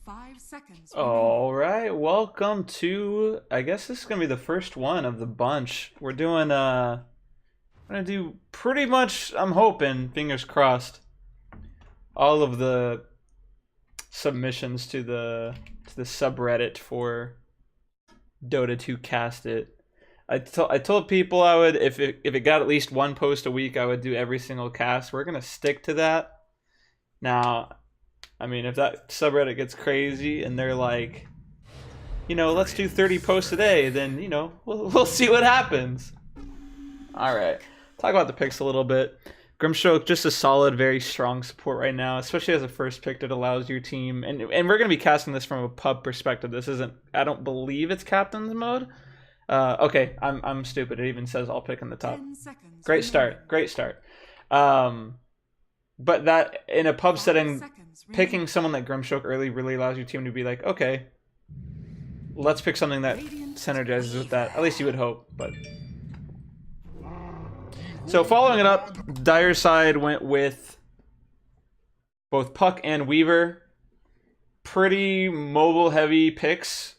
5 seconds. All right, welcome to, I guess this is gonna be the first one of the bunch. We're doing I'm gonna do pretty much, I'm hoping, fingers crossed, all of the submissions to the subreddit for Dota 2 Cast It. I told people I would, if it got at least one post a week, I would do every single cast. We're gonna stick to that. Now, I mean, if that subreddit gets crazy and they're like, let's do 30 posts a day, then, we'll see what happens. All right. Talk about the picks a little bit. Grimstroke, just a solid, very strong support right now, especially as a first pick that allows your team, and we're going to be casting this from a pub perspective. This isn't, I don't believe it's captain's mode. Okay, I'm stupid. It even says I'll pick in the top. Great start. Great start. But that, in a pub setting, picking someone like Grimstroke early really allows your team to be like, okay, let's pick something that synergizes with that. At least you would hope. But so following it up, Dire's side went with both Puck and Weaver. Pretty mobile heavy picks.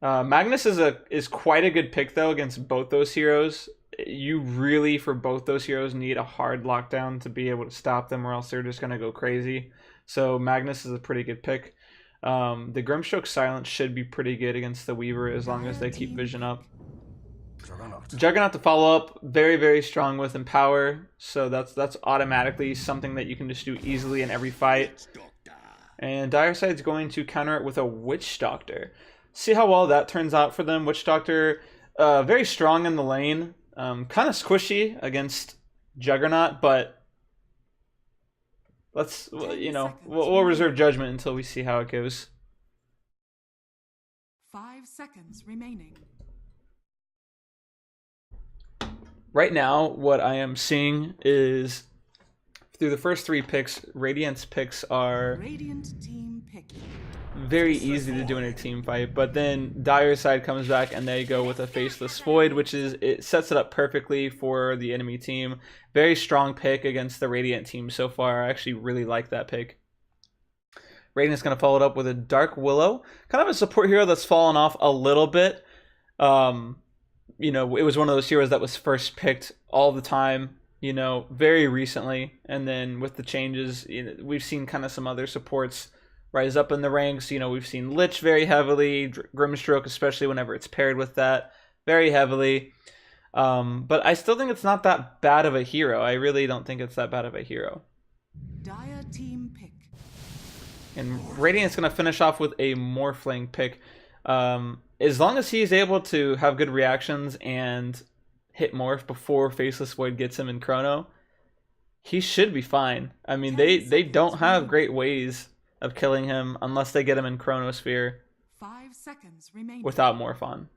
Magnus is quite a good pick though against both those heroes. You really, for both those heroes, need a hard lockdown to be able to stop them, or else they're just going to go crazy. So Magnus is a pretty good pick. The Grimstroke Silence should be pretty good against the Weaver as long as they keep vision up. Juggernaut to follow up, very, very strong with Empower. So that's automatically something that you can just do easily in every fight. And Dire Side's going to counter it with a Witch Doctor. See how well that turns out for them. Witch Doctor, very strong in the lane. Kind of squishy against Juggernaut, but let's, we'll reserve judgment until we see how it goes. 5 seconds remaining. Right now, what I am seeing is, through the first 3 picks, Radiant's picks are Radiant team pick. Very easy to do in a team fight, but then Dire's side comes back and they go with a Faceless Void, which it sets it up perfectly for the enemy team. Very strong pick against the Radiant team so far. I actually really like that pick. Radiant's going to follow it up with a Dark Willow, kind of a support hero that's fallen off a little bit. It was one of those heroes that was first picked all the time, very recently, and then with the changes, we've seen kind of some other supports rise up in the ranks. We've seen Lich very heavily, Grimstroke, especially whenever it's paired with that, very heavily. But I still think it's not that bad of a hero. I really don't think it's that bad of a hero. Dire team pick. And Radiant's going to finish off with a Morphling pick. As long as he's able to have good reactions and hit Morph before Faceless Void gets him in Chrono, he should be fine. I mean, they don't have great ways of killing him unless they get him in Chronosphere 5 seconds remaining. without Morph on.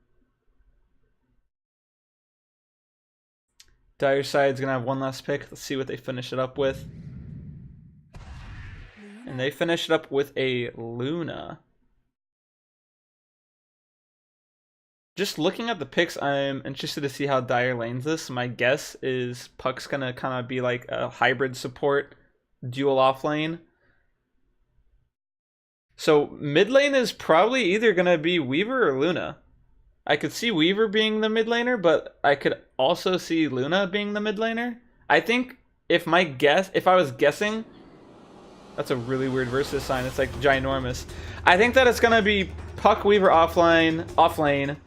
Dire side's gonna have one last pick. Let's see what they finish it up with. And they finish it up with a Luna. Just looking at the picks, I'm interested to see how Dire lanes this. My guess is Puck's gonna kind of be like a hybrid support, dual off lane. So mid lane is probably either going to be Weaver or Luna. I could see Weaver being the mid laner, but I could also see Luna being the mid laner. I think if I was guessing, that's a really weird versus sign. It's like ginormous. I think that it's going to be Puck, Weaver off lane,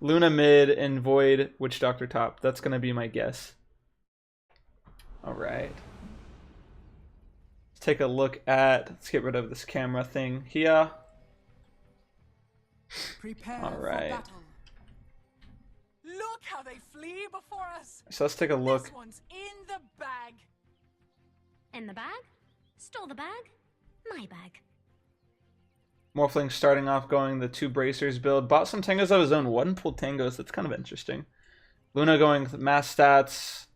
Luna mid, and Void, Witch Doctor top. That's going to be my guess. All right. Take a look at, let's get rid of this camera thing here. All right. Look how they flee before us. So let's take a look. This one's in the bag. In the bag? Stole the bag? My bag. Morphling starting off going the 2 bracers build. Bought some tangos of his own. 1 pulled tangos. That's kind of interesting. Luna going mass stats.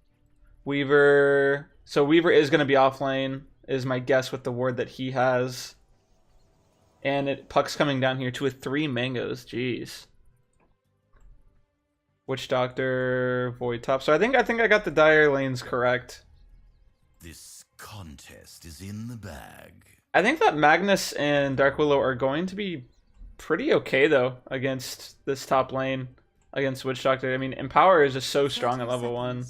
Weaver. So Weaver is going to be off lane, is my guess with the ward that he has. And Puck's coming down here to a 3 mangoes. Jeez. Witch Doctor, Void top. So I think I got the Dire lanes correct. This contest is in the bag. I think that Magnus and Dark Willow are going to be pretty okay, though, against this top lane, against Witch Doctor. I mean, Empower is just so strong at level 1.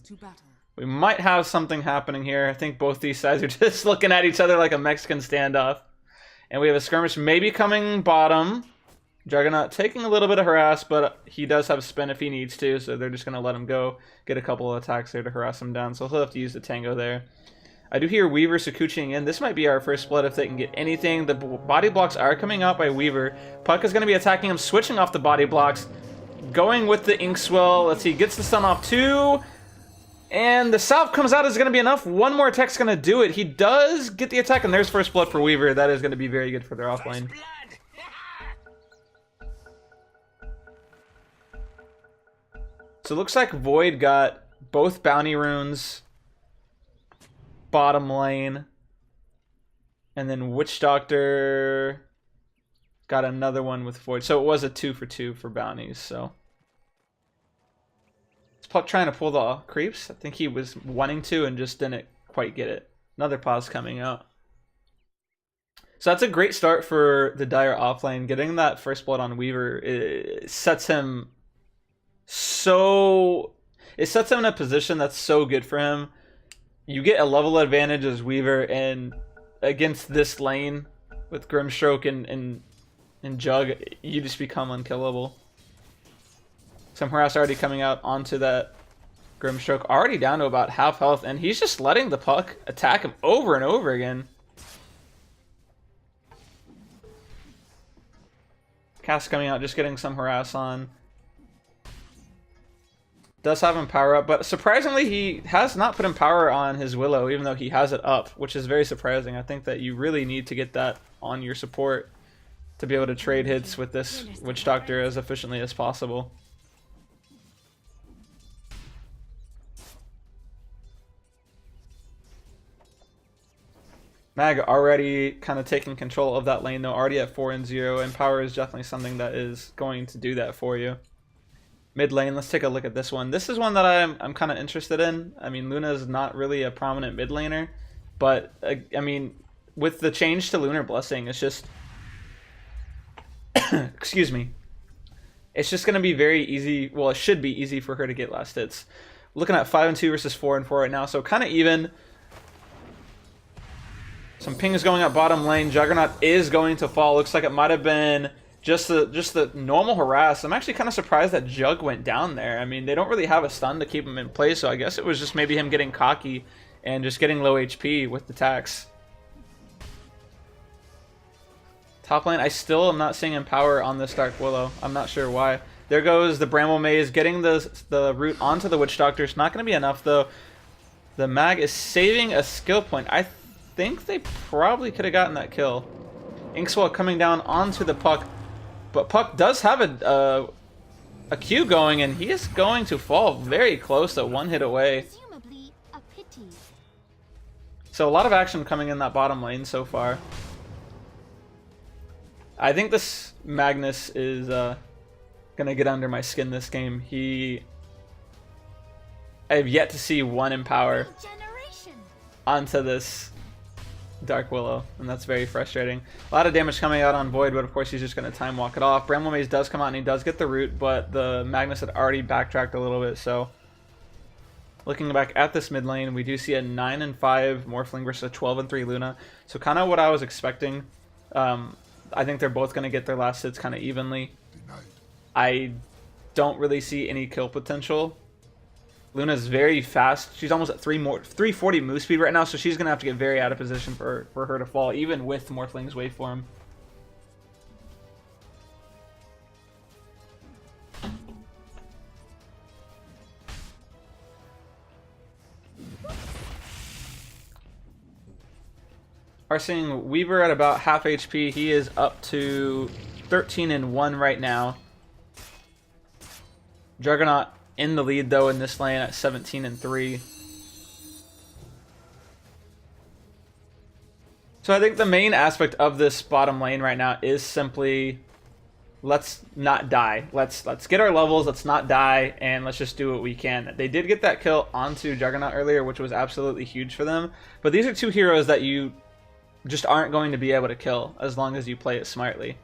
We might have something happening here. I think both these sides are just looking at each other like a Mexican standoff. And we have a skirmish maybe coming bottom. Juggernaut taking a little bit of harass, but he does have spin if he needs to, so they're just going to let him go, get a couple of attacks there to harass him down, so he'll have to use the Tango there. I do hear Weaver Sakuchiing in. This might be our first blood if they can get anything. The body blocks are coming out by Weaver. Puck is going to be attacking him, switching off the body blocks, going with the Inkswell. Let's see, gets the stun off too. And the salve comes out is going to be enough. One more attack's going to do it. He does get the attack, and there's first blood for Weaver. That is going to be very good for their offlane. So it looks like Void got both bounty runes, bottom lane, and then Witch Doctor got another one with Void. So it was a 2 for 2 for bounties. So is Puck trying to pull the creeps? I think he was wanting to and just didn't quite get it. Another pause coming out. So that's a great start for the Dire offlane. Getting that first blood on Weaver, it sets him in a position that's so good for him. You get a level advantage as Weaver, and against this lane with Grimstroke and Jug, you just become unkillable. Some harass already coming out onto that Grimstroke, already down to about half health, and he's just letting the Puck attack him over and over again. Cast coming out, just getting some harass on. Does have him power up, but surprisingly he has not put Empower on his Willow, even though he has it up, which is very surprising. I think that you really need to get that on your support to be able to trade hits with this Witch Doctor as efficiently as possible. Mag already kind of taking control of that lane though, already at 4 and 0. Empower is definitely something that is going to do that for you. Mid lane, let's take a look at this one. This is one that I'm kind of interested in. I mean, Luna is not really a prominent mid laner, but I mean, with the change to Lunar Blessing, it's just excuse me. It's just going to be very easy. Well, it should be easy for her to get last hits. Looking at 5 and 2 versus 4 and 4 right now, so kind of even. Some pings going up bottom lane. Juggernaut is going to fall. Looks like it might have been just the normal harass. I'm actually kind of surprised that Jug went down there. I mean, they don't really have a stun to keep him in place, so I guess it was just maybe him getting cocky and just getting low HP with the tax. Top lane, I still am not seeing Empower on this Dark Willow. I'm not sure why. There goes the Bramble Maze, getting the root onto the Witch Doctor. It's not going to be enough, though. The Mag is saving a skill point. I think they probably could have gotten that kill. Inkswell coming down onto the Puck. But Puck does have a Q going, and he is going to fall very close to one hit away. So a lot of action coming in that bottom lane so far. I think this Magnus is going to get under my skin this game. I have yet to see one Empower onto this Dark Willow, and that's very frustrating. A lot of damage coming out on Void, but of course he's just going to time walk it off. Bramble Maze does come out and he does get the root, but the Magnus had already backtracked a little bit, so looking back at this mid lane, we do see a 9 and 5 Morphling versus a 12 and 3 Luna. So kind of what I was expecting. I think they're both going to get their last hits kind of evenly. I don't really see any kill potential. Luna's very fast. She's almost at 340 move speed right now, so she's going to have to get very out of position for her to fall, even with Morphling's waveform. Are seeing Weaver at about half HP. He is up to 13 and 1 right now. Juggernaut in the lead though in this lane at 17 and 3. So I think the main aspect of this bottom lane right now is simply let's not die. Let's get our levels, let's not die, and let's just do what we can. They did get that kill onto Juggernaut earlier, which was absolutely huge for them. But these are two heroes that you just aren't going to be able to kill as long as you play it smartly.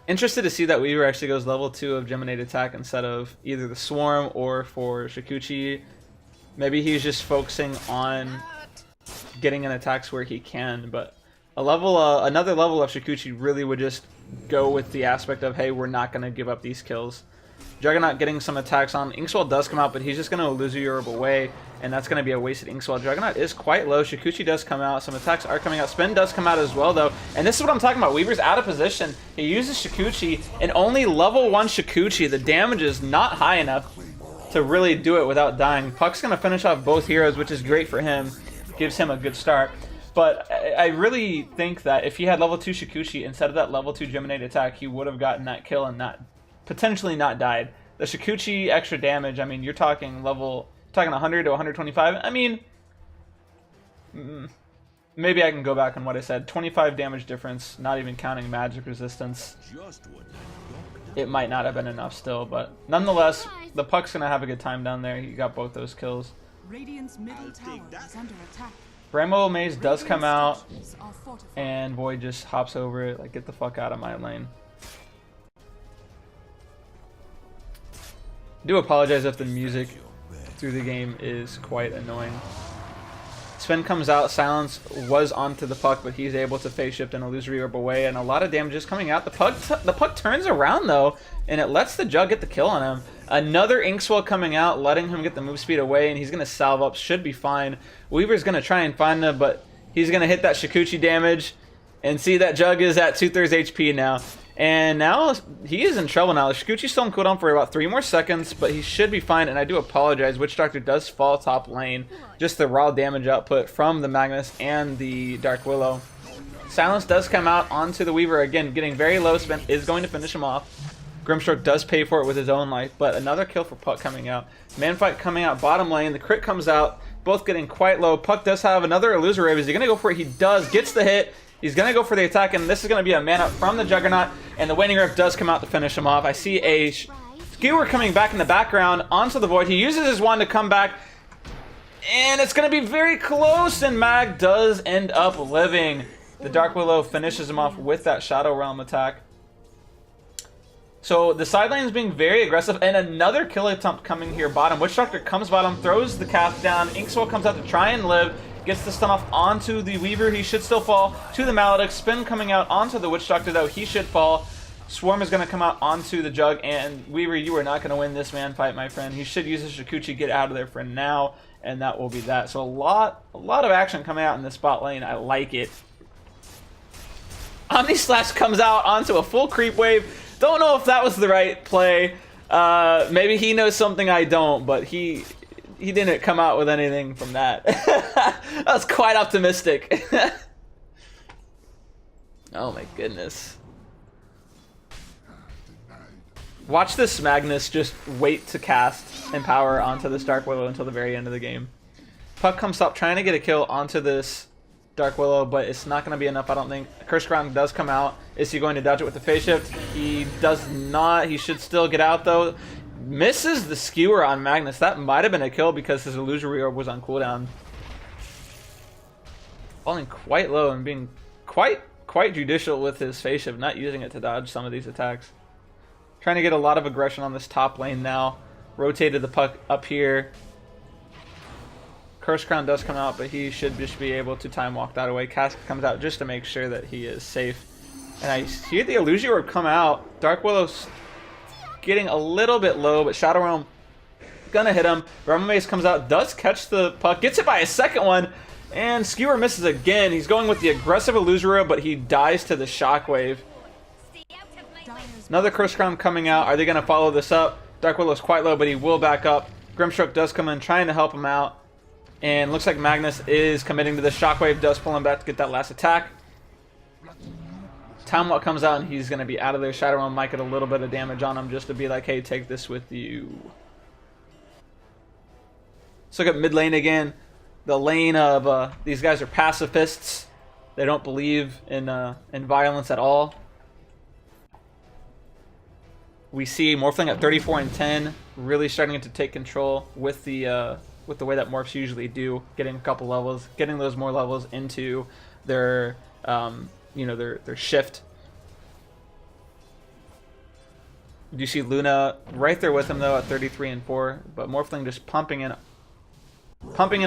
Interested to see that Weaver actually goes level 2 of Geminate attack instead of either the Swarm or for Shikuchi. Maybe he's just focusing on getting in attacks where he can, but another level of Shikuchi really would just go with the aspect of, hey, we're not going to give up these kills. Juggernaut getting some attacks on. Inkswell does come out, but he's just going to Illusory Orb away, and that's going to be a wasted Inkswell. Juggernaut is quite low. Shikuchi does come out. Some attacks are coming out. Spin does come out as well, though. And this is what I'm talking about. Weaver's out of position. He uses Shikuchi, and only level 1 Shikuchi. The damage is not high enough to really do it without dying. Puck's going to finish off both heroes, which is great for him. Gives him a good start. But I really think that if he had level 2 Shikuchi instead of that level 2 Geminate attack, he would have gotten that kill and potentially not died. The Shikuchi extra damage, I mean, you're talking 100 to 125. I mean, maybe I can go back on what I said. 25 damage difference, not even counting magic resistance. It might not have been enough still, but nonetheless, the Puck's going to have a good time down there. He got both those kills. Radiant's middle tower is under attack. Bramble Maze does come out, and Void just hops over it, like, get the fuck out of my lane. Do apologize if the music through the game is quite annoying. Sven comes out, Silence was onto the Puck, but he's able to phase shift and Illusory Orb away, and a lot of damage is coming out. The Puck turns around, though, and it lets the Jug get the kill on him. Another Inkswell coming out, letting him get the move speed away, and he's going to salve up, should be fine. Weaver's going to try and find him, but he's going to hit that Shikuchi damage, and see that Jug is at 2/3 HP now. And now he is in trouble now. Shikuchi's still on cooldown for about 3 more seconds, but he should be fine. And I do apologize. Witch Doctor does fall top lane. Just the raw damage output from the Magnus and the Dark Willow. Silence does come out onto the Weaver again, getting very low. Spin is going to finish him off. Grimstroke does pay for it with his own life, but another kill for Puck coming out. Manfight coming out bottom lane. The crit comes out, both getting quite low. Puck does have another Illusory Orb. Is he going to go for it? He does. Gets the hit. He's going to go for the attack, and this is going to be a man-up from the Juggernaut, and the Waning Rift does come out to finish him off. I see a Skewer coming back in the background onto the Void. He uses his wand to come back, and it's going to be very close, and Mag does end up living. The Dark Willow finishes him off with that Shadow Realm attack. So the side lane is being very aggressive, and another kill attempt coming here bottom. Witch Doctor comes bottom, throws the calf down. Inkswell comes out to try and live. Gets the stun off onto the Weaver. He should still fall to the Maledict. Spin coming out onto the Witch Doctor, though. He should fall. Swarm is going to come out onto the Jug. And Weaver, you are not going to win this man fight, my friend. He should use his Shikuchi, get out of there for now. And that will be that. So a lot of action coming out in this bot lane. I like it. Omni Slash comes out onto a full creep wave. Don't know if that was the right play. Maybe he knows something I don't, but he didn't come out with anything from that. That was quite optimistic. Oh my goodness. Watch this Magnus just wait to cast Empower onto this Dark Willow until the very end of the game. Puck comes up trying to get a kill onto this Dark Willow, but it's not going to be enough, I don't think. Curse Crown does come out. Is he going to dodge it with the phase shift? He does not. He should still get out, though. Misses the Skewer on Magnus. That might have been a kill because his Illusory Orb was on cooldown. Falling quite low and being quite judicial with his phase shift, not using it to dodge some of these attacks. Trying to get a lot of aggression on this top lane now. Rotated the Puck up here. Curse Crown does come out, but he should just be able to time walk that away. Cask comes out just to make sure that he is safe. And I see the Illusory Orb come out. Dark Willow's getting a little bit low, but Shadow Realm gonna hit him. Realm Mace comes out, does catch the Puck, gets it by a second one, and Skewer misses again. He's going with the aggressive Illusory Orb, but he dies to the Shockwave. Another Curse Crown coming out. Are they gonna follow this up? Dark Willow's quite low, but he will back up. Grimstroke does come in, trying to help him out. And looks like Magnus is committing to the Shockwave, does pull him back to get that last attack. Time Walk comes out and he's going to be out of there. Shadow Realm might get a little bit of damage on him just to be like, hey, take this with you. Let's look at mid lane again. The lane of these guys are pacifists. They don't believe in violence at all. We see Morphling at 34 and 10, really starting to take control with the with the way that morphs usually do, getting a couple levels, getting those more levels into their you know, their shift. You do see Luna right there with him though at 33 and 4, but Morphling just pumping in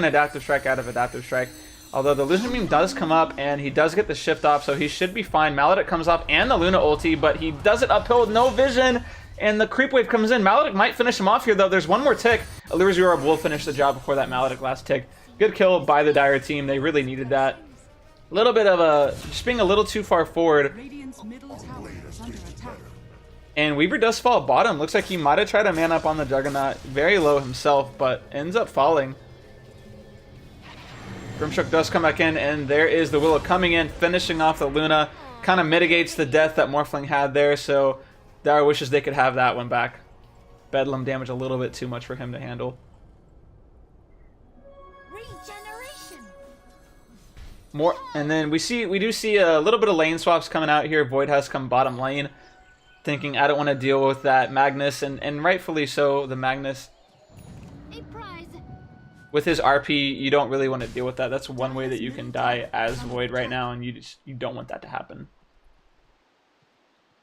Adaptive Strike out of Adaptive Strike. Although the Illusion Beam does come up and he does get the shift off, so he should be fine. Maledicт comes up and the Luna ulti, but he does it uphill with no vision, and the creep wave comes in. Maledicт might finish him off here though. There's one more tick. Illusory Orb will finish the job before that Maledicт last tick. Good kill by the Dire team. They really needed that. A little bit of a, just being a little too far forward. Radiant's middle tower is under attack. And Weaver does fall bottom. Looks like he might have tried to man up on the Juggernaut. Very low himself, but ends up falling. Grimstroke does come back in, and there is the Willow coming in, finishing off the Luna. Kind of mitigates the death that Morphling had there, so Dire wishes they could have that one back. Bedlam damage a little bit too much for him to handle. More, and then we do see a little bit of lane swaps coming out here. Void has come bottom lane, thinking I don't want to deal with that Magnus, and rightfully so. The Magnus, with his RP, you don't really want to deal with that. That's one way that you can die as Void right now, and you don't want that to happen.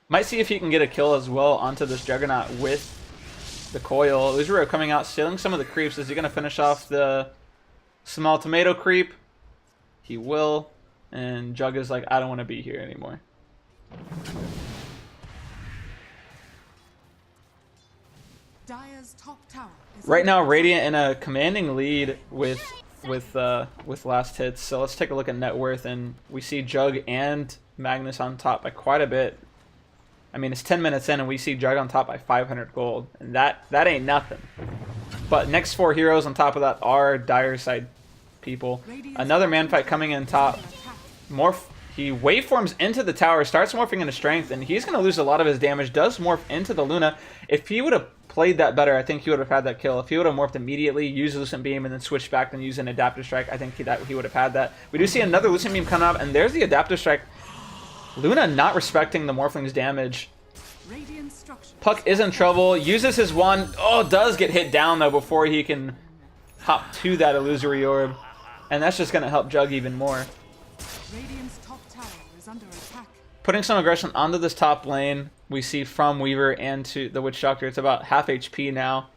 Might see if he can get a kill as well onto this Juggernaut with the coil. Uzuro coming out, stealing some of the creeps. Is he going to finish off the small tomato creep? He will, and Jug is like, I don't want to be here anymore. Dire's top tower is Right now, Radiant in a commanding lead with last hits. So let's take a look at net worth, and we see Jug and Magnus on top by quite a bit. I mean, it's 10 minutes in, and we see Jug on top by 500 gold, and that ain't nothing. But next 4 heroes on top of that are Dire side people. Another man fight coming in top. He waveforms into the tower, starts morphing into strength, and he's going to lose a lot of his damage. Does morph into the Luna. If he would have played that better, I think he would have had that kill. If he would have morphed immediately, used Lucent Beam, and then switched back and used an Adaptive Strike, I think he would have had that. We do see another Lucent Beam coming up, and there's the Adaptive Strike. Luna not respecting the Morphling's damage. Puck is in trouble, uses his wand. Oh, does get hit down though before he can hop to that Illusory Orb. And that's just going to help Jug even more. Radiant's top tower is under attack. Putting some aggression onto this top lane, we see from Weaver and to the Witch Doctor. It's about half HP now.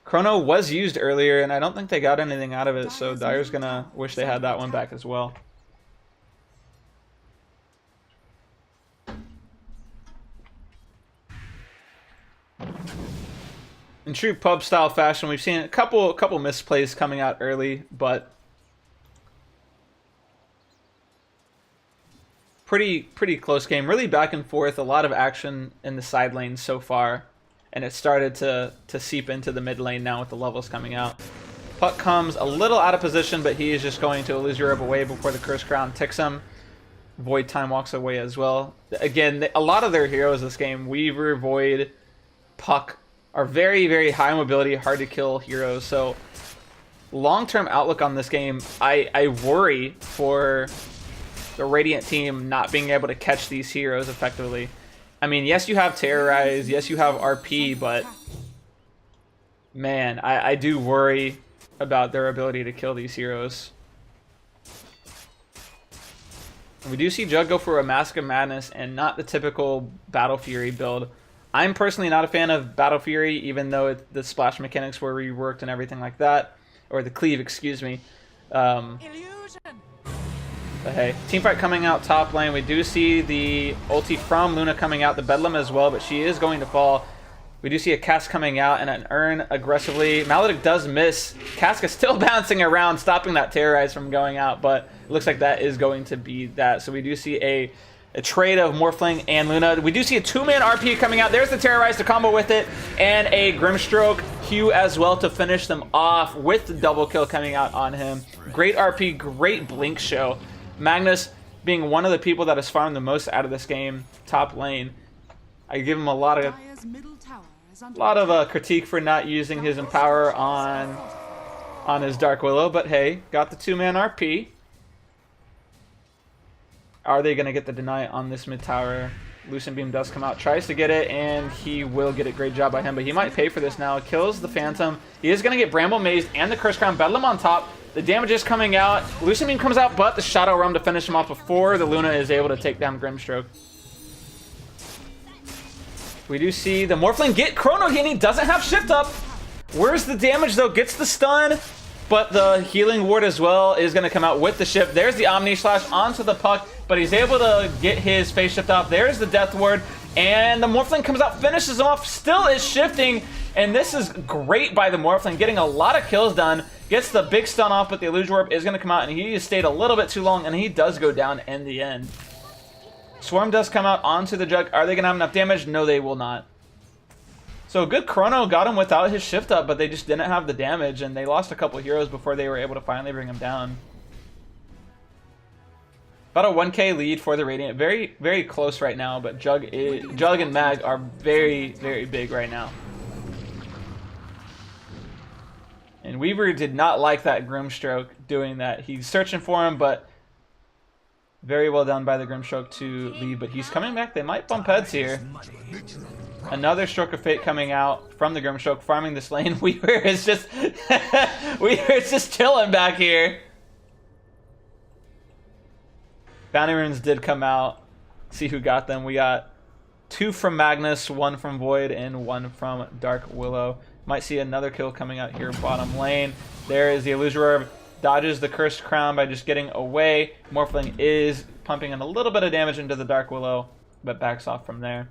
Chrono was used earlier, and I don't think they got anything out of it, so Dire's going to wish they had that one back as well. In true pub style fashion, we've seen a couple misplays coming out early, but pretty close game. Really back and forth, a lot of action in the side lanes so far, and it started to seep into the mid lane now with the levels coming out. Puck comes a little out of position, but he is just going to Illusory Orb away before the Curse Crown ticks him. Void Time walks away as well. Again, a lot of their heroes this game, Weaver, Void, Puck, are very, very high mobility, hard to kill heroes. So long-term outlook on this game, I worry for the Radiant team not being able to catch these heroes effectively. I mean, yes, you have Terrorize, yes, you have RP, but man, I do worry about their ability to kill these heroes. We do see Jug go for a Mask of Madness and not the typical Battle Fury build. I'm personally not a fan of Battle Fury, even though the splash mechanics were reworked and everything like that. Or the cleave, excuse me. But hey, teamfight coming out top lane. We do see the ulti from Luna coming out, the Bedlam as well, but she is going to fall. We do see a Cask coming out and an Urn aggressively. Maledicт does miss. Cask is still bouncing around, stopping that Terrorize from going out, but it looks like that is going to be that. So we do see a trade of Morphling and Luna. We do see a 2-man RP coming out. There's the Terrorize to combo with it, and a Grimstroke Q as well to finish them off with the double kill coming out on him. Great RP, great Blink show. Magnus being one of the people that has farmed the most out of this game, top lane. I give him a lot of critique for not using his Empower on his Dark Willow, but hey, got the 2-man RP. Are they going to get the deny on this mid tower? Lucent Beam does come out, tries to get it, and he will get it. Great job by him, but he might pay for this now. Kills the Phantom. He is going to get Bramble Mazed and the Curse Crown. Bedlam on top. The damage is coming out. Lucent Beam comes out, but the Shadow Realm to finish him off before the Luna is able to take down Grimstroke. We do see the Morphling get Chrono, and he doesn't have Shift Up. Where's the damage, though? Gets the stun, but the Healing Ward as well is going to come out with the shift. There's the Omni Slash onto the Puck, but he's able to get his Phase Shift off. There's the Death Ward, and the Morphling comes out, finishes him off, still is shifting, and this is great by the Morphling, getting a lot of kills done. Gets the big stun off, but the Illusion Warp is going to come out, and he just stayed a little bit too long, and he does go down in the end. Swarm does come out onto the Jug. Are they going to have enough damage? No, they will not. So good Chrono got him without his shift up, but they just didn't have the damage, and they lost a couple heroes before they were able to finally bring him down. About a 1k lead for the Radiant. Very, very close right now, but Jug and Mag are very, very big right now. And Weaver did not like that Grimstroke doing that. He's searching for him, but very well done by the Grimstroke to leave. But he's coming back. They might bump heads here. Another Stroke of Fate coming out from the Grimstroke, farming this lane. Weaver is just Weaver is just chilling back here. Bounty Runes did come out. See who got them. We got 2 from Magnus, 1 from Void, and 1 from Dark Willow. Might see another kill coming out here bottom lane. There is the Illusion Orb. Dodges the Cursed Crown by just getting away. Morphling is pumping in a little bit of damage into the Dark Willow, but backs off from there.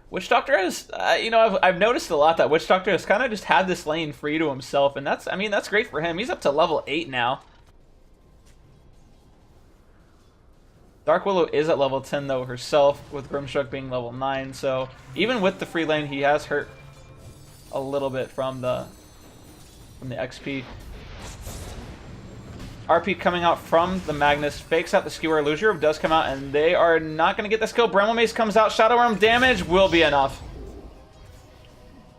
Witch Doctor has, you know, I've noticed a lot that Witch Doctor has kind of just had this lane free to himself, and that's, I mean, that's great for him. He's up to level 8 now. Dark Willow is at level 10 though herself, with Grimstroke being level 9, so even with the free lane, he has hurt a little bit from the XP. RP coming out from the Magnus, fakes out the Skewer. Illusion Orb does come out, and they are not going to get this kill. Bramble Mace comes out. Shadow Realm damage will be enough.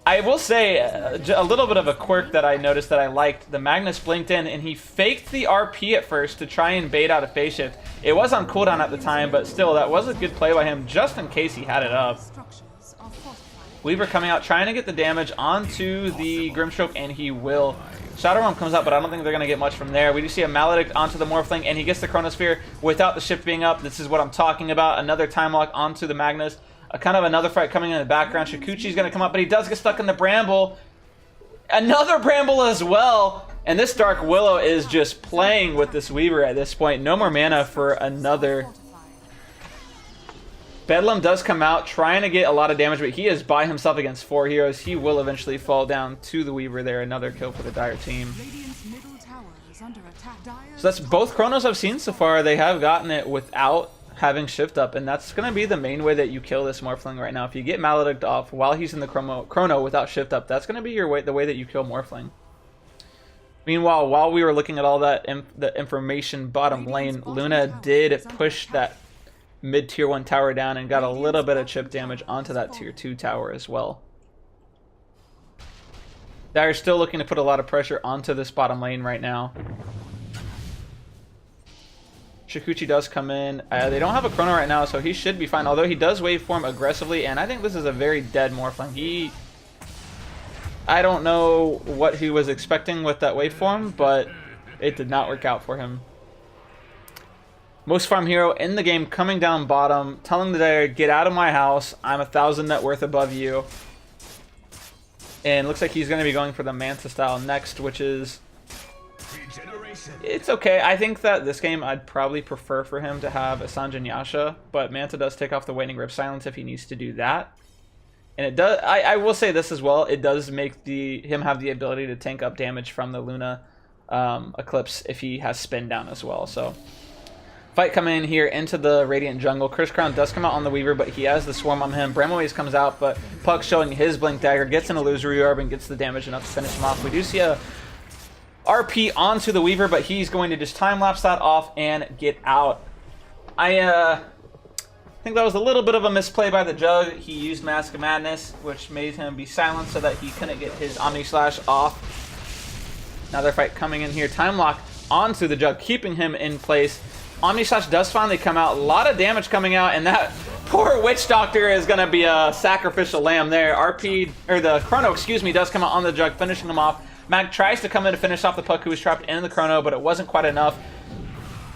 I will say a little bit of a quirk that I noticed that I liked. The Magnus blinked in, and he faked the RP at first to try and bait out a phase shift. It was on cooldown at the time, but still, that was a good play by him, just in case he had it up. Weaver coming out, trying to get the damage onto the Grimstroke, and he will. Shadow Realm comes out, but I don't think they're going to get much from there. We do see a Maledict onto the Morphling, and he gets the Chronosphere without the shift being up. This is what I'm talking about. Another Time Lock onto the Magnus. Kind of another fight coming in the background. Shikuchi's going to come up, but he does get stuck in the Bramble. Another Bramble as well. And this Dark Willow is just playing with this Weaver at this point. No more mana for another. Bedlam does come out, trying to get a lot of damage, but he is by himself against 4 heroes. He will eventually fall down to the Weaver there. Another kill for the Dire team. So that's both Chronos I've seen so far. They have gotten it without having shift up, and that's going to be the main way that you kill this Morphling right now. If you get Maledict off while he's in the Chrono without shift up, that's going to be the way that you kill Morphling. Meanwhile, while we were looking at all that the information bottom lane, Luna did push that mid tier 1 tower down and got a little bit of chip damage onto that tier 2 tower as well. They're still looking to put a lot of pressure onto this bottom lane right now. Shikuchi does come in. They don't have a Chrono right now, so he should be fine. Although he does waveform aggressively, and I think this is a very dead Morphling. I don't know what he was expecting with that waveform, but it did not work out for him. Most farm hero in the game coming down bottom, telling the Dire, get out of my house. I'm 1,000 net worth above you. And looks like he's going to be going for the Manta style next, which is... It's okay. I think that this game I'd probably prefer for him to have a Sanjin Yasha, but Manta does take off the Waning Grip Silence if he needs to do that. And it does. I will say this as well. It does make him have the ability to tank up damage from the Luna Eclipse if he has spin down as well. So fight coming in here into the Radiant jungle. Curse Crown does come out on the Weaver, but he has the Swarm on him. Bramble Mace comes out, but Puck showing his Blink Dagger, gets an Illusory Orb and gets the damage enough to finish him off. We do see a RP onto the Weaver, but he's going to just time-lapse that off and get out. I think that was a little bit of a misplay by the Jug. He used Mask of Madness, which made him be silent so that he couldn't get his Omni Slash off. Another fight coming in here. Time Lock onto the Jug, keeping him in place. Omni Slash does finally come out. A lot of damage coming out, and that Poor Witch Doctor is gonna be a sacrificial lamb there. RP, or the Chrono, excuse me, does come out on the jug, finishing him off. Mag tries to come in to finish off the Puck, who was trapped in the Chrono, but it wasn't quite enough.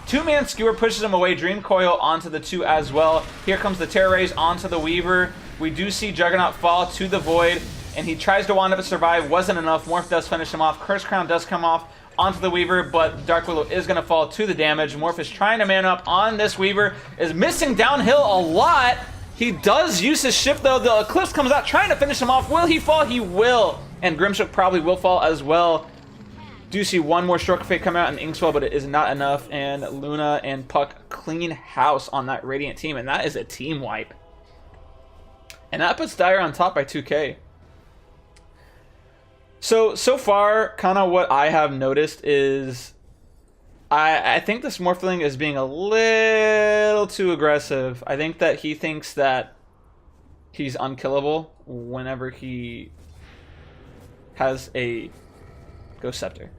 Two-man Skewer pushes him away. Dream Coil onto the 2 as well. Here comes the Terror Rays onto the Weaver. We do see Juggernaut fall to the Void, and he tries to wind up and survive. Wasn't enough. Morph does finish him off. Curse Crown does come off onto the Weaver, but Dark Willow is going to fall to the damage. Morph is trying to man up on this Weaver. Is missing downhill a lot. He does use his shift, though. The Eclipse comes out trying to finish him off. Will he fall? He will. And Grimshook probably will fall as well. Do see one more Stroke of Fate come out in Inkswell, but it is not enough. And Luna and Puck clean house on that Radiant team, and that is a team wipe. And that puts Dire on top by 2K. So far, kind of what I have noticed is I think this Morphling is being a little too aggressive. I think that he thinks that he's unkillable whenever he has a Ghost Scepter.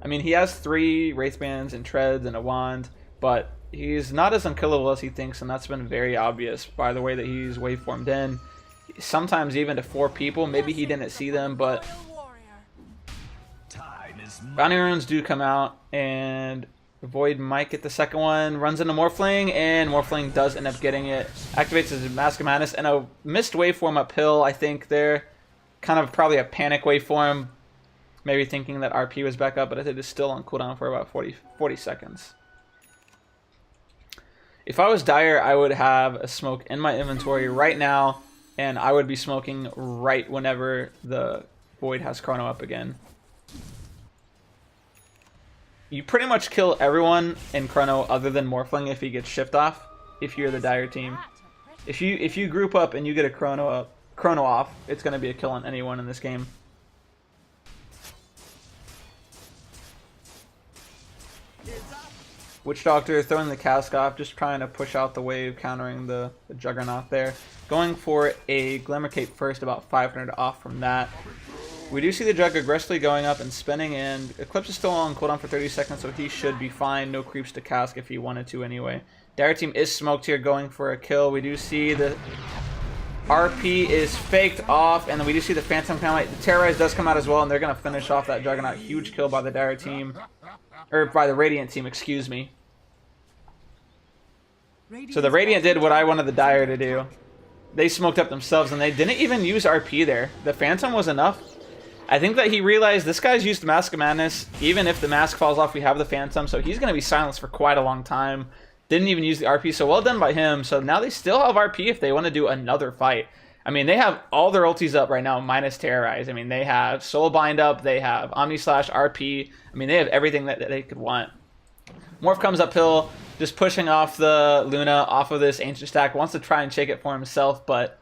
I mean, he has 3 Wraithbands and Treads and a Wand, but he's not as unkillable as he thinks, and that's been very obvious by the way that he's waveformed in. Sometimes even to 4 people. Maybe he didn't see them, but Bounty Runes do come out, and Void might get the second one. Runs into Morphling, and Morphling does end up getting it. Activates his Mask of Madness, and a missed waveform uphill, I think there. Kind of probably a panic waveform. Maybe thinking that RP was back up, but it is still on cooldown for about 40 seconds. If I was Dire, I would have a smoke in my inventory right now, and I would be smoking right whenever the Void has Chrono up again. You pretty much kill everyone in Chrono other than Morphling if he gets shift off, if you're the Dire team. If you group up and you get a Chrono off, it's going to be a kill on anyone in this game. Witch Doctor throwing the cask off, just trying to push out the wave, countering the Juggernaut there. Going for a Glimmer Cape first, about 500 off from that. We do see the Jug aggressively going up and spinning in. Eclipse is still on cooldown for 30 seconds, so he should be fine. No creeps to cask if he wanted to anyway. Dire team is smoked here, going for a kill. We do see the RP is faked off, and then we do see the Phantom come out. The Terrorize does come out as well, and they're going to finish off that Juggernaut. Huge kill by the Dire team. Or by the Radiant team, excuse me. So the Radiant did what I wanted the Dire to do. They smoked up themselves, and they didn't even use RP there. The Phantom was enough. I think that he realized this guy's used the Mask of Madness. Even if the mask falls off, we have the Phantom, so he's going to be silenced for quite a long time. Didn't even use the RP, so well done by him. So now they still have RP if they want to do another fight. I mean, they have all their ultis up right now, minus Terrorize. I mean, they have Soulbind up, they have Omni Slash, RP. I mean, they have everything that they could want. Morph comes uphill, just pushing off the Luna off of this Ancient Stack. Wants to try and shake it for himself, but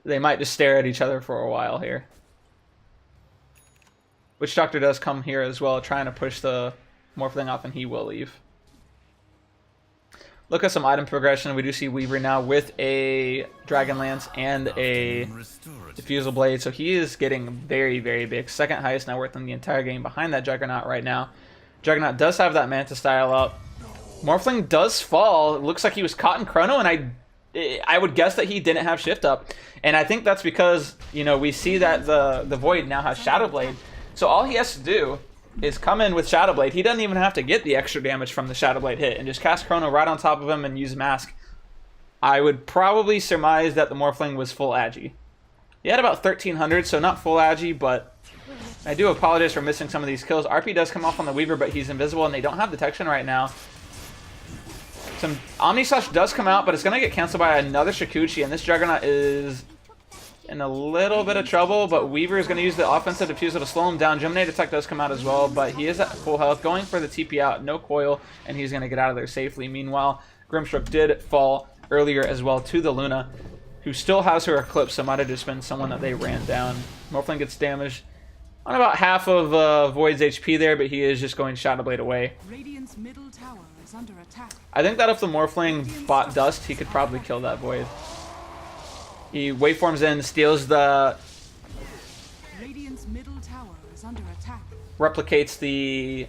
they might just stare at each other for a while here. Witch Doctor does come here as well, trying to push the Morphling off, and he will leave. Look at some item progression. We do see Weaver now with a Dragon Lance and a Diffusal Blade. So he is getting very, very big. Second highest net worth in the entire game behind that Juggernaut right now. Juggernaut does have that Manta style up. Morphling does fall. It looks like he was caught in Chrono, and I would guess that he didn't have shift up. And I think that's because, you know, we see that the Void now has Shadow Blade. So all he has to do is come in with Shadow Blade. He doesn't even have to get the extra damage from the Shadow Blade hit and just cast Chrono right on top of him and use Mask. I would probably surmise that the Morphling was full Agi. He had about 1300, so not full Agi, but I do apologize for missing some of these kills. RP does come off on the Weaver, but he's invisible and they don't have detection right now. Some Omni Slash does come out, but it's going to get canceled by another Shikuchi, and this Juggernaut is in a little bit of trouble, but Weaver is going to use the offensive diffusal to slow him down. Gemini Detect does come out as well, but he is at full health, going for the TP out, no coil, and he's going to get out of there safely. Meanwhile, Grimstroke did fall earlier as well to the Luna, who still has her Eclipse, so might have just been someone that they ran down. Morphling gets damaged on about half of Void's HP there, but he is just going Shadow Blade away. Radiant's middle tower is under attack. I think that if the Morphling bought Dust, he could probably kill that Void. He waveforms in, steals the... Radiant's middle tower is under attack. Replicates the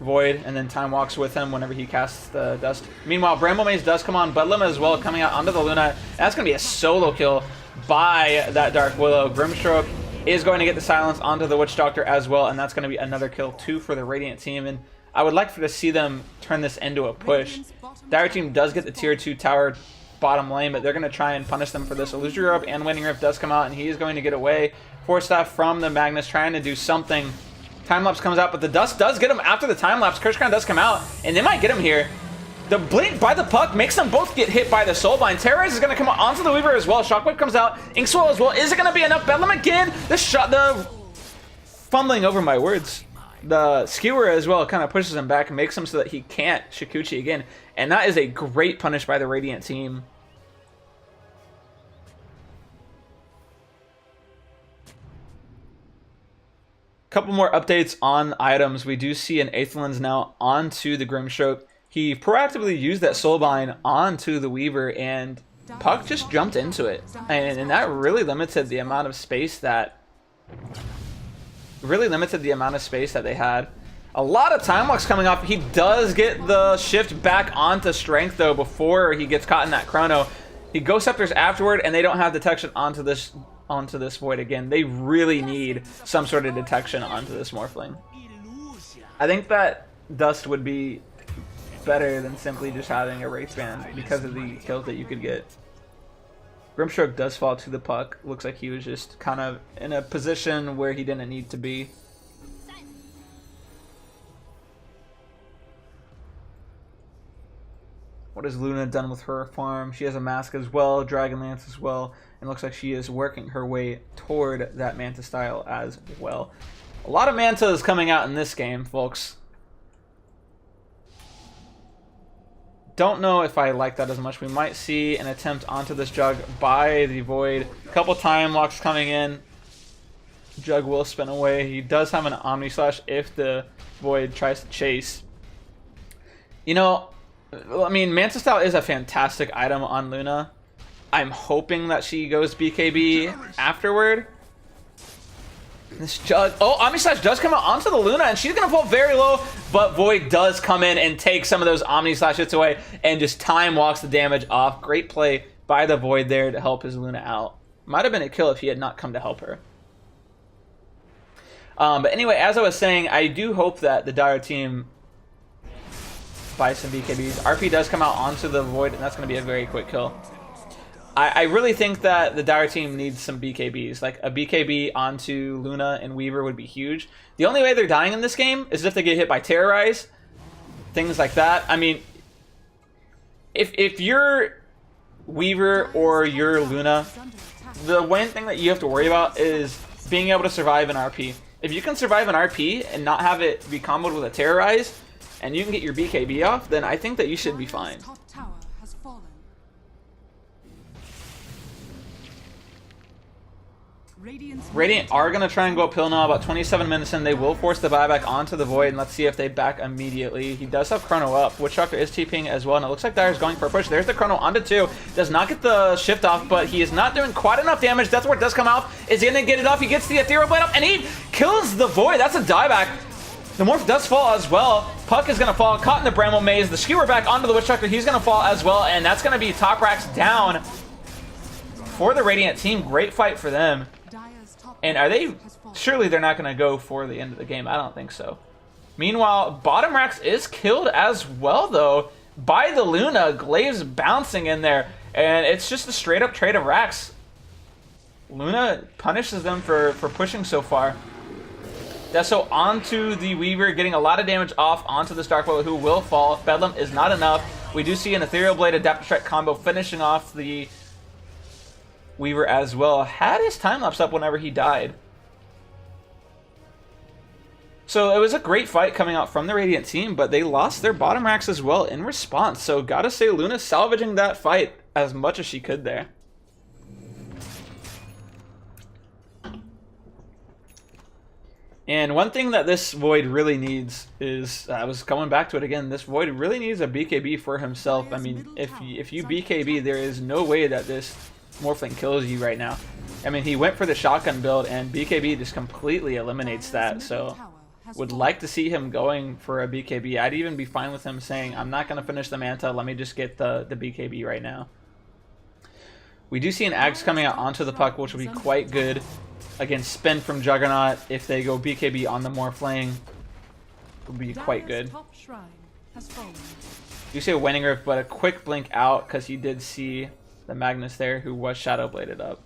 Void, and then Time walks with him whenever he casts the Dust. Meanwhile, Bramble Maze does come on Bedlam as well, coming out onto the Luna. That's going to be a solo kill by that Dark Willow. Grimstroke is going to get the silence onto the Witch Doctor as well, and that's going to be another kill too for the Radiant team. And I would like to see them turn this into a push. Dire team does get the tier 2 tower bottom lane, but they're going to try and punish them for this. Illusory Orb and Waning Rift does come out, and he is going to get away. Force Staff from the Magnus trying to do something. Time-lapse comes out, but the Dust does get him after the time-lapse. Curse Crown does come out, and they might get him here. The Blink by the Puck makes them both get hit by the Soulbind. Terrorize is going to come onto the Weaver as well. Shockwave comes out. Inkswell as well. Is it going to be enough? Bedlam again. The fumbling over my words. The Skewer as well kind of pushes him back and makes him so that he can't Shikuchi again. And that is a great punish by the Radiant team. Couple more updates on items. We do see an Eighth Lens now onto the Grimstroke. He proactively used that Soulbind onto the Weaver, and Puck just jumped into it. And that really limited the amount of space that... they had. A lot of time walks coming off. He does get the shift back onto strength though before he gets caught in that chrono. He Ghost Scepters afterward, and they don't have detection onto this Void again. They really need some sort of detection onto this Morphling. I think that Dust would be better than simply just having a Wraith Band because of the kills that you could get. Grimstroke does fall to the Puck. Looks like he was just kind of in a position where he didn't need to be. What has Luna done with her farm? She has a Mask as well, Dragonlance as well, and looks like she is working her way toward that Manta style as well. A lot of Mantas coming out in this game, folks. Don't know if I like that as much. We might see an attempt onto this Jug by the Void. A couple time walks coming in. Jug will spin away. He does have an Omni Slash if the Void tries to chase. You know, I mean, Manta Style is a fantastic item on Luna. I'm hoping that she goes BKB afterward. This Jug... Oh, Omni Slash does come out onto the Luna, and she's going to fall very low, but Void does come in and take some of those Omni Slash hits away and just time walks the damage off. Great play by the Void there to help his Luna out. Might have been a kill if he had not come to help her. But anyway, as I was saying, I do hope that the Dire team buys some BKBs. RP does come out onto the Void, and that's going to be a very quick kill. I really think that the Dire team needs some BKBs. Like, a BKB onto Luna and Weaver would be huge. The only way they're dying in this game is if they get hit by Terrorize. Things like that. I mean, if you're Weaver or you're Luna, the one thing that you have to worry about is being able to survive an RP. If you can survive an RP and not have it be comboed with a Terrorize, and you can get your BKB off, then I think that you should be fine. Radiant are going to try and go uphill now. About 27 minutes in, they will force the buyback onto the Void, and let's see if they back immediately. He does have Chrono up. Witch Doctor is TPing as well, and it looks like Dire's going for a push. There's the Chrono onto 2. Does not get the shift off, but he is not doing quite enough damage. That's where it does come out. Is he going to get it off? He gets the Ethereal Blade up, and he kills the Void. That's a dieback. The Morph does fall as well. Puck is going to fall, caught in the Bramble Maze. The Skewer back onto the Witch Doctor. He's going to fall as well, and that's going to be top racks down for the Radiant team. Great fight for them. And are they... Surely they're not going to go for the end of the game. I don't think so. Meanwhile, bottom racks is killed as well, though, by the Luna. Glaive's bouncing in there, and it's just a straight-up trade of racks. Luna punishes them for pushing so far. Deso onto the Weaver, getting a lot of damage off onto this Dark Willow, who will fall. Bedlam is not enough. We do see an Ethereal Blade Adaptive Strike combo finishing off the Weaver as well. Had his time-lapse up whenever he died. So it was a great fight coming out from the Radiant team, but they lost their bottom racks as well in response. So gotta say, Luna salvaging that fight as much as she could there. And one thing that this Void really needs is, I was coming back to it again, this Void really needs a BKB for himself. I mean, if you BKB, there is no way that this Morphling kills you right now. I mean, he went for the shotgun build, and BKB just completely eliminates that, so has would fallen. like to see him going for a BKB. I'd even be fine with him saying, I'm not going to finish the Manta, let me just get the BKB right now. We do see an Axe coming out onto the puck, which will be quite good against spin from Juggernaut. If they go BKB on the Morphling, will be quite good. Top shrine has fallen. You see a Winning Rift, but a quick blink out because he did see the Magnus there, who was Shadow Bladed up.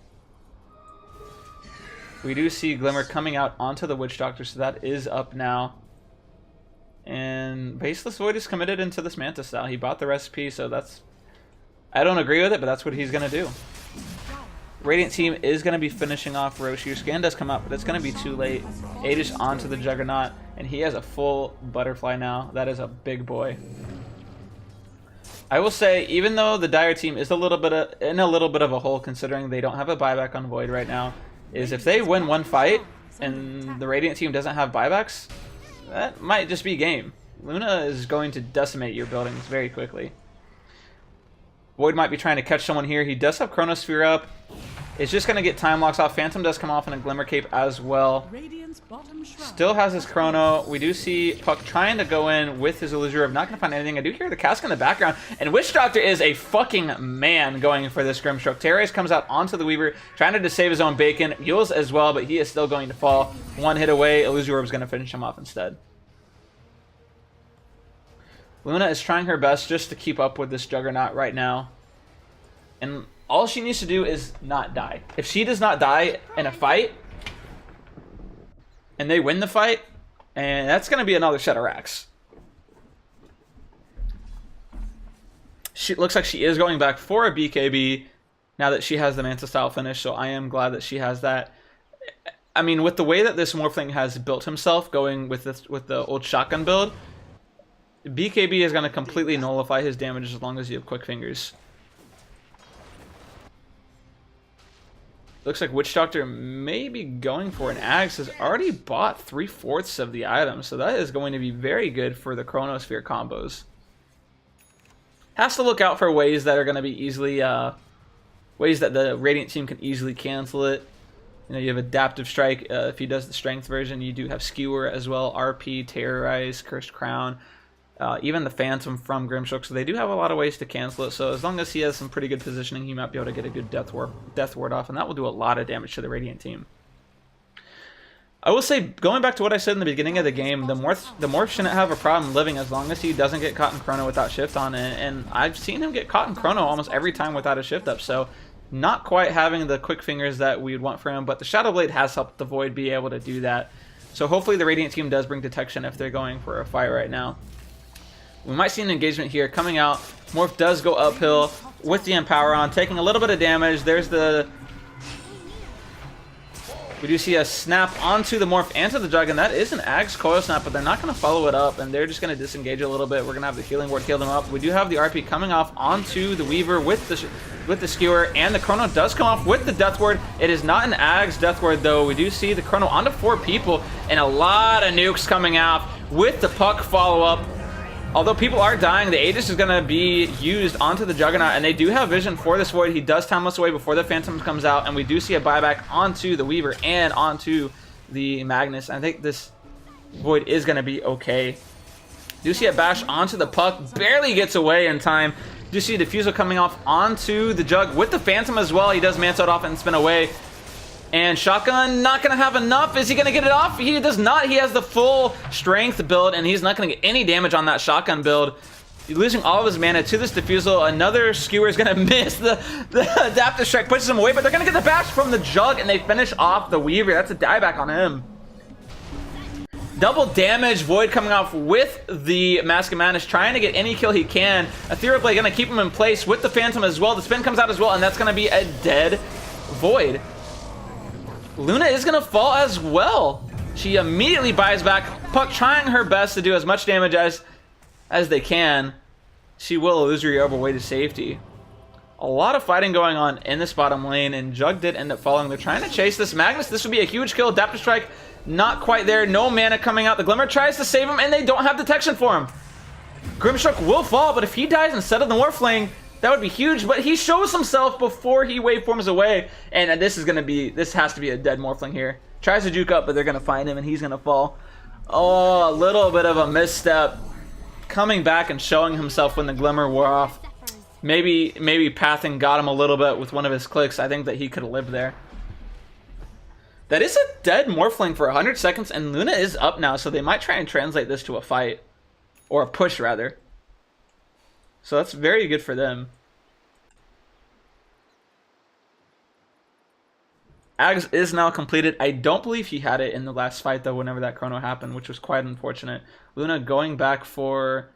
We do see Glimmer coming out onto the Witch Doctor, so that is up now. And Baseless Void is committed into this Manta style. He bought the recipe, so that's... I don't agree with it, but that's what he's going to do. Radiant team is going to be finishing off Roche here. Scan does come out, but it's going to be too late. Aegis onto the Juggernaut, and he has a full Butterfly now. That is a big boy. I will say, even though the Dire team is in a little bit of a hole, considering they don't have a buyback on Void right now, is if they win one fight and the Radiant team doesn't have buybacks, that might just be game. Luna is going to decimate your buildings very quickly. Void might be trying to catch someone here. He does have Chronosphere up. It's just going to get time locks off. Phantom does come off in a Glimmer Cape as well. Still has his Chrono. We do see Puck trying to go in with his Illusion Orb. Not going to find anything. I do hear the cask in the background. And Witch Doctor is a fucking man going for this Grimstroke. Terrace comes out onto the Weaver, trying to just save his own bacon. Yules as well, but he is still going to fall. One hit away. Illusion Orb is going to finish him off instead. Luna is trying her best just to keep up with this Juggernaut right now. And all she needs to do is not die. If she does not die in a fight, and they win the fight, and that's going to be another set of racks. She looks like she is going back for a BKB now that she has the Manta style finish, so I am glad that she has that. I mean, with the way that this Morphling has built himself, going with the old shotgun build, BKB is going to completely nullify his damage as long as you have quick fingers. Looks like Witch Doctor may be going for an Axe. Has already bought 3/4 of the items, so that is going to be very good for the Chronosphere combos. Has to look out for ways that are going to be easily, ways that the Radiant team can easily cancel it. You know, you have Adaptive Strike. If he does the Strength version, you do have Skewer as well, RP, Terrorize, Cursed Crown. Even the Phantom from Grimstroke, so they do have a lot of ways to cancel it. So as long as he has some pretty good positioning, he might be able to get a good Death Ward off, and that will do a lot of damage to the Radiant team. I will say, going back to what I said in the beginning of the game, the Morph shouldn't have a problem living as long as he doesn't get caught in Chrono without Shift on it, and I've seen him get caught in Chrono almost every time without a Shift up, so not quite having the quick fingers that we would want for him, but the Shadow Blade has helped the Void be able to do that. So hopefully the Radiant team does bring detection if they're going for a fight right now. We might see an engagement here coming out. Morph does go uphill with the Empower on, taking a little bit of damage. There's the... We do see a snap onto the Morph and to the Jug, and that is an Axe Coil Snap, but they're not going to follow it up, and they're just going to disengage a little bit. We're going to have the Healing Ward heal them up. We do have the RP coming off onto the Weaver with the Skewer, and the Chrono does come off with the Death Ward. It is not an Axe Death Ward, though. We do see the Chrono onto 4 people, and a lot of nukes coming out with the Puck follow-up. Although people are dying, the Aegis is going to be used onto the Juggernaut, and they do have vision for this Void. He does Timeless away before the Phantom comes out, and we do see a buyback onto the Weaver and onto the Magnus. I think this Void is going to be okay. Do see a bash onto the Puck, barely gets away in time. Do see a Diffusal coming off onto the Jug with the Phantom as well. He does Manta it off and spin away. And Shotgun not going to have enough. Is he going to get it off? He does not. He has the full Strength build, and he's not going to get any damage on that Shotgun build. He's losing all of his mana to this Diffusal. Another Skewer is going to miss. The Adaptive Strike pushes him away, but they're going to get the bash from the Jug, and they finish off the Weaver. That's a dieback on him. Double damage. Void coming off with the Mask of Madness, trying to get any kill he can. Ethereal Blade going to keep him in place with the Phantom as well. The spin comes out as well, and that's going to be a dead Void. Luna is going to fall as well. She immediately buys back. Puck trying her best to do as much damage as they can. She will Illusory Orb away to safety. A lot of fighting going on in this bottom lane, and Jug did end up falling. They're trying to chase this Magnus. This would be a huge kill. Adaptive Strike not quite there. No mana coming out. The Glimmer tries to save him, and they don't have detection for him. Grimstroke will fall, but if he dies instead of the Morphling, that would be huge, but he shows himself before he waveforms away, and this has to be a dead Morphling here. Tries to juke up, but they're going to find him, and he's going to fall. Oh, a little bit of a misstep. Coming back and showing himself when the glimmer wore off. Maybe pathing got him a little bit with one of his clicks. I think that he could have lived there. That is a dead Morphling for 100 seconds, and Luna is up now, so they might try and translate this to a fight. Or a push, rather. So that's very good for them. Ags is now completed. I don't believe he had it in the last fight, though, whenever that chrono happened, which was quite unfortunate. Luna going back for...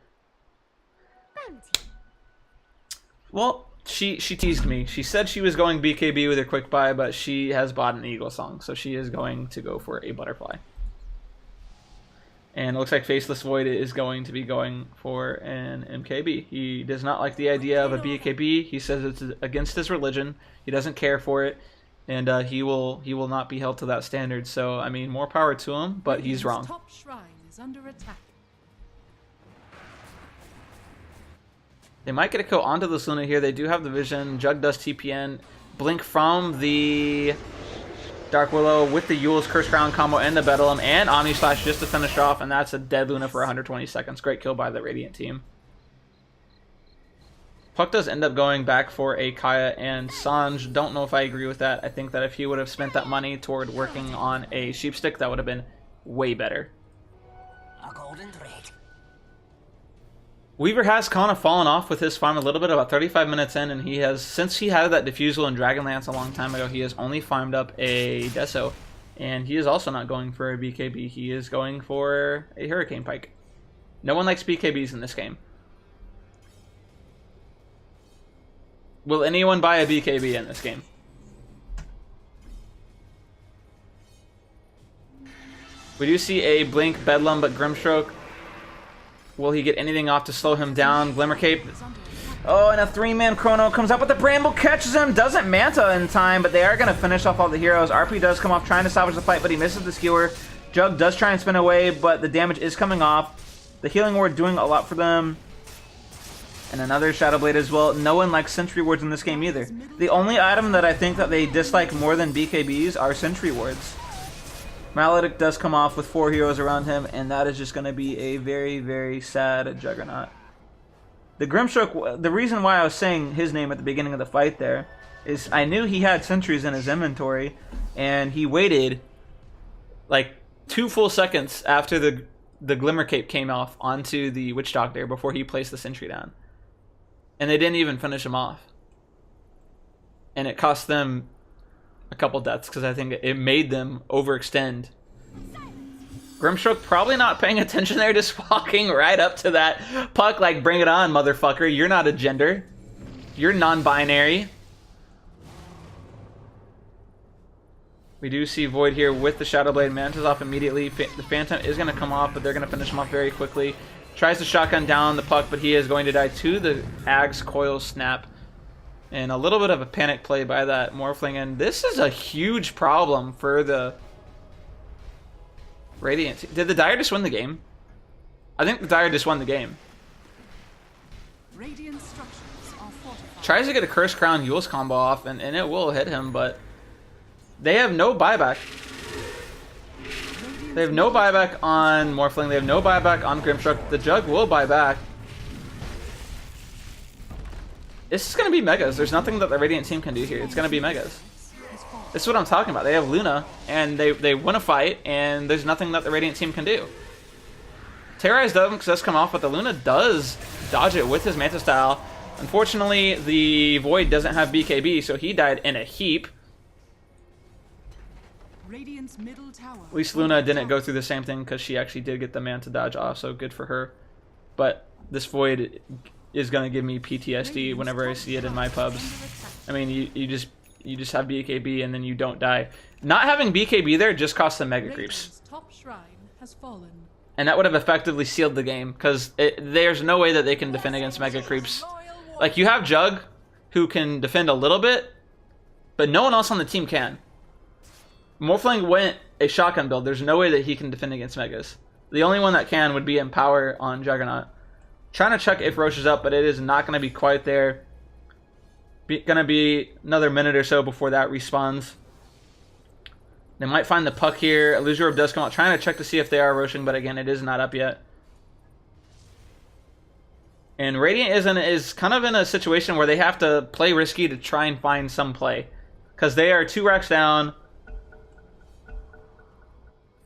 Well, she teased me. She said she was going BKB with her quick buy, but she has bought an Eagle Song, so she is going to go for a Butterfly. And it looks like Faceless Void is going to be going for an MKB. He does not like the idea of a BKB. He says it's against his religion. He doesn't care for it. And he will not be held to that standard. So, I mean, more power to him, but he's wrong. Top shrine is under attack. They might get a kill onto this Luna here. They do have the vision. Jug does TPN. Blink from the Dark Willow with the Yule's Curse Crown combo and the Bedlam and Omni Slash just to finish off. And that's a dead Luna for 120 seconds. Great kill by the Radiant team. Puck does end up going back for a Kaya and Sanj. Don't know if I agree with that. I think that if he would have spent that money toward working on a Sheepstick, that would have been way better. A golden thread. Weaver has kind of fallen off with his farm a little bit, about 35 minutes in, and he has, since he had that Diffusal and Dragonlance a long time ago, he has only farmed up a Deso. And he is also not going for a BKB. He is going for a Hurricane Pike. No one likes BKBs in this game. Will anyone buy a BKB in this game? We do see a Blink Bedlam, but Grimstroke. Will he get anything off to slow him down? Glimmer Cape. Oh, and a 3-man chrono comes up with the Bramble, catches him, doesn't Manta in time, but they are going to finish off all the heroes. RP does come off trying to salvage the fight, but he misses the skewer. Jug does try and spin away, but the damage is coming off. The Healing Ward doing a lot for them. And another Shadow Blade as well. No one likes Sentry Wards in this game either. The only item that I think that they dislike more than BKBs are Sentry Wards. Maledict does come off with 4 heroes around him, and that is just going to be a very, very sad Juggernaut. The Grimstroke, the reason why I was saying his name at the beginning of the fight there is I knew he had sentries in his inventory, and he waited like 2 full seconds after the Glimmer Cape came off onto the Witch Doctor before he placed the sentry down. And they didn't even finish him off. And it cost them a couple deaths because I think it made them overextend. Grimstroke probably not paying attention there, just walking right up to that Puck like, bring it on, motherfucker. You're not a gender. You're non-binary. We do see Void here with the Shadow Blade. Manta's off immediately. The Phantom is going to come off, but they're going to finish him off very quickly. Tries to shotgun down the Puck, but he is going to die to the Ag's Coil Snap. And a little bit of a panic play by that Morphling. And this is a huge problem for the Radiant. Did the Dire just win the game? I think the Dire just won the game. Radiant structures are fortified. Tries to get a Curse Crown Yule's combo off, and it will hit him, but they have no buyback. They have no buyback on Morphling. They have no buyback on Grimstroke. The Jug will buy back. This is going to be Megas. There's nothing that the Radiant team can do here. It's going to be Megas. This is what I'm talking about. They have Luna, and they win a fight, and there's nothing that the Radiant team can do. Terrorize does come off, but the Luna does dodge it with his Manta Style. Unfortunately, the Void doesn't have BKB, so he died in a heap. Radiant's middle tower. At least Luna didn't go through the same thing because she actually did get the Manta dodge off, so good for her. But this Void is going to give me PTSD whenever I see it in my pubs. I mean, you just have BKB and then you don't die. Not having BKB there just costs them Mega Creeps. Top shrine has fallen. And that would have effectively sealed the game because there's no way that they can defend against Mega Creeps. Like, you have Jug who can defend a little bit, but no one else on the team can. Morphling went a shotgun build. There's no way that he can defend against Megas. The only one that can would be Empower on Juggernaut. Trying to check if Roche is up, but it is not going to be quite there. Going to be another minute or so before that respawns. They might find the puck here. Illusion Orb does come out. Trying to check to see if they are rushing, but again, it is not up yet. And Radiant is kind of in a situation where they have to play risky to try and find some play. Because they are 2 racks down.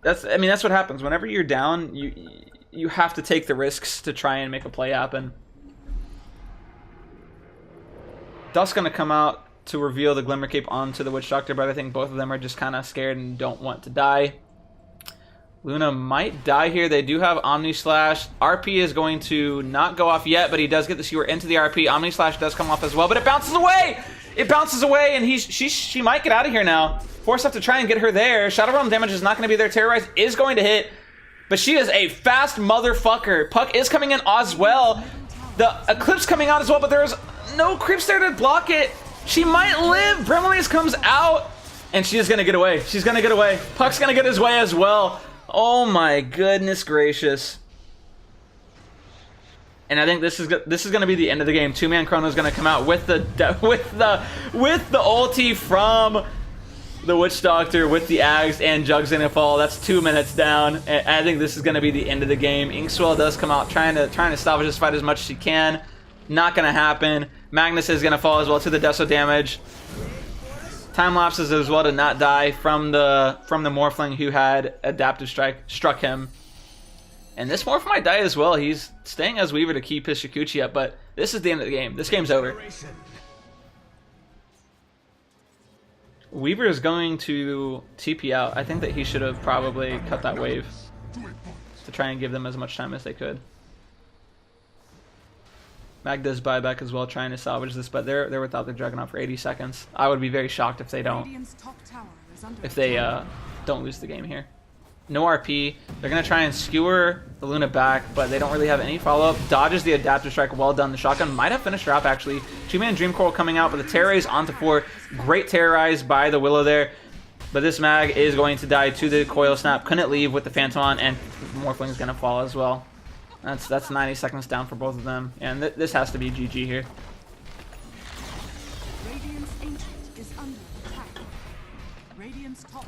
That's what happens. Whenever you're down, you have to take the risks to try and make a play happen. Dusk's going to come out to reveal the Glimmer Cape onto the Witch Doctor, but I think both of them are just kind of scared and don't want to die. Luna might die here. They do have Omni Slash. RP is going to not go off yet, but he does get the Skewer into the RP. Omni Slash does come off as well, but it bounces away! It bounces away, and she might get out of here now. Force have to try and get her there. Shadow Realm damage is not going to be there. Terrorize is going to hit, but she is a fast motherfucker. Puck is coming in as well. The Eclipse coming out as well, but there's no creeps there to block it. She might live. Brimlaze comes out, and she is going to get away. She's going to get away. Puck's going to get his way as well. Oh my goodness gracious. And I think this is going to be the end of the game. 2-man Chrono is going to come out with the ulti from the Witch Doctor with the Ags, and Jug's going to fall. That's 2 minutes down. And I think this is going to be the end of the game. Inkswell does come out trying to salvage this fight as much as she can. Not going to happen. Magnus is going to fall as well to the Deso damage. Time lapses as well to not die from the Morphling who had Adaptive Strike struck him. And this Morph might die as well. He's staying as Weaver to keep his Shikuchi up, but this is the end of the game. This game's over. Weaver is going to TP out. I think that he should have probably cut that wave to try and give them as much time as they could. Mag does buyback as well, trying to salvage this, but they're without their Juggernaut for 80 seconds. I would be very shocked if they don't. If they don't lose the game here. No RP. They're going to try and skewer the Luna back, but they don't really have any follow-up. Dodges the Adaptive Strike. Well done. The shotgun might have finished her up, actually. 2-man Dream Coral coming out, but the Terrorize onto 4. Great Terrorize by the Willow there. But this Mag is going to die to the Coil Snap. Couldn't leave with the Phantom on, and Morphling is going to fall as well. That's 90 seconds down for both of them. And this has to be GG here.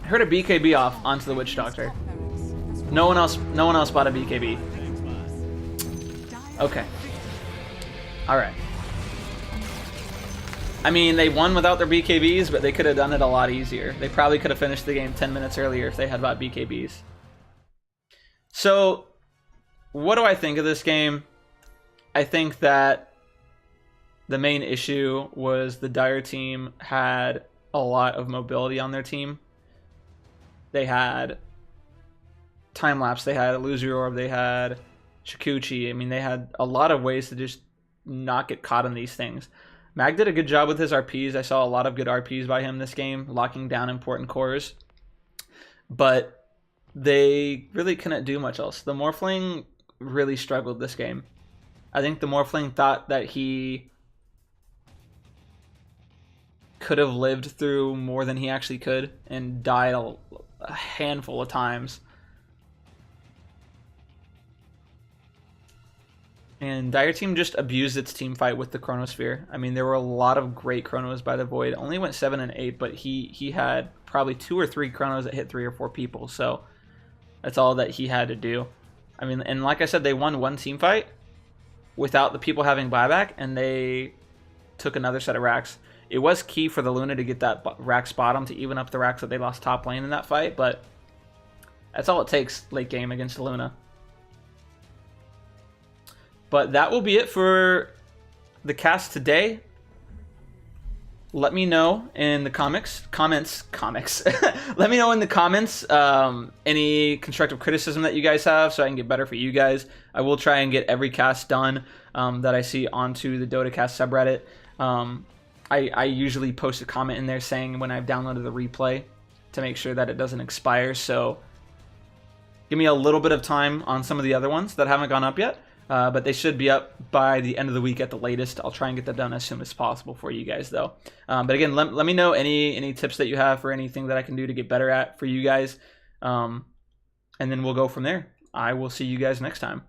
I heard a BKB off onto the Witch Doctor. No one else bought a BKB. Okay. Alright. I mean, they won without their BKBs, but they could have done it a lot easier. They probably could have finished the game 10 minutes earlier if they had bought BKBs. So, what do I think of this game? I think that the main issue was the Dire team had a lot of mobility on their team. They had Time Lapse, they had Illusory Orb, they had Shikuchi. I mean, they had a lot of ways to just not get caught in these things. Mag did a good job with his RPs. I saw a lot of good RPs by him this game, locking down important cores. But they really couldn't do much else. The Morphling really struggled this game. I think the Morphling thought that he could have lived through more than he actually could and died a handful of times. And Dire Team just abused its team fight with the Chronosphere. I mean, there were a lot of great Chronos by the Void. Only went 7 and 8, but he had probably 2 or 3 Chronos that hit 3 or 4 people. So that's all that he had to do. I mean, and like I said, they won one team fight without the people having buyback, and they took another set of racks. It was key for the Luna to get that rack's bottom to even up the racks that they lost top lane in that fight, but that's all it takes late game against the Luna. But that will be it for the cast today. Let me know in the comments. Let me know in the comments any constructive criticism that you guys have so I can get better for you guys. I will try and get every cast done that I see onto the Dota Cast subreddit. I usually post a comment in there saying when I've downloaded the replay to make sure that it doesn't expire. So give me a little bit of time on some of the other ones that haven't gone up yet. But they should be up by the end of the week at the latest. I'll try and get that done as soon as possible for you guys, though. But again, let me know any tips that you have for anything that I can do to get better at for you guys. And then we'll go from there. I will see you guys next time.